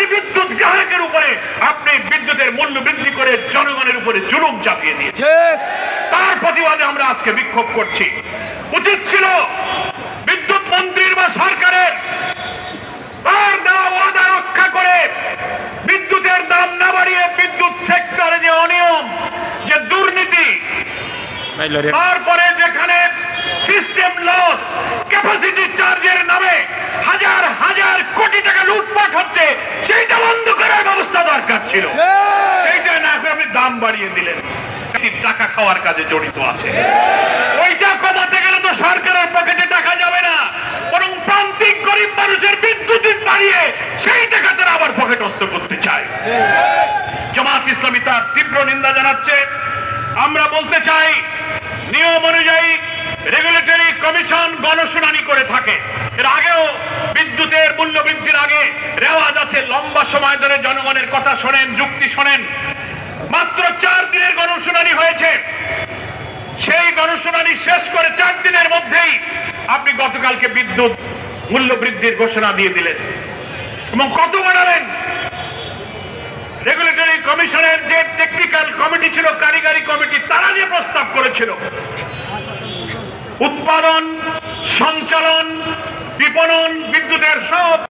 কোটি বিদ্যুৎ গ্রাহকের উপরে আপনি বিদ্যুতের মূল্য বৃদ্ধি করে জনগণের উপরে জুলুম চাপিয়ে দিয়েছেন। তার প্রতিবাদে আমরা আজকে বিক্ষোভ করছি। উচিত ছিল বিদ্যুৎ মন্ত্রীর বা সরকারের তার দেওয়া ওয়াদা রক্ষা করে বিদ্যুতের দাম না বাড়িয়ে বিদ্যুৎ সেক্টরে যে অনিয়ম, যে দুর্নীতি, তারপরে যেখানে সিস্টেম লস, ক্যাপাসিটি চার্জের নামে হাজার হাজার কোটি টাকা লুটপাট হচ্ছে, সেইটা বন্ধ করার ব্যবস্থা দরকার ছিল। সেইটা না করে আপনি দাম বাড়িয়ে দিলেন, টাকা খাওয়ার কাজে জড়িত আছে। ওইটা কমাতে গেলে তো সরকারের পকেটে টাকা যাবে না, বরং প্রান্তিক গরিব মানুষের বিদ্যুৎ বাড়িয়ে সেই টাকা তারা আবার পকেটস্থ করতে চায়। জামাত ইসলামী তার তীব্র নিন্দা জানাচ্ছে। আমরা বলতে চাই, নিয়ম অনুযায়ী রেগুলেটরি কমিশন গণশুনানি করে থাকে। এর আগেও বিদ্যুতের মূল্য বৃদ্ধির আগে রেওয়াজ আছে, লম্বা সময় ধরে জনগণের কথা শোনেন, যুক্তি শোনেন। মাত্র 4 দিনের গণশুনানি হয়েছে। সেই গণশুনানি শেষ করে 4 দিনের মধ্যেই আপনি গতকালকে বিদ্যুৎ মূল্য বৃদ্ধির ঘোষণা দিয়ে দিলেন এবং কত বাড়ালেন। রেগুলেটরি কমিশনের যে টেকনিক্যাল কমিটি ছিল, কারিগরি কমিটি, তারা যে প্রস্তাব করেছিল উৎপাদন, সঞ্চালন, বিপণন, বিদ্যুতের সব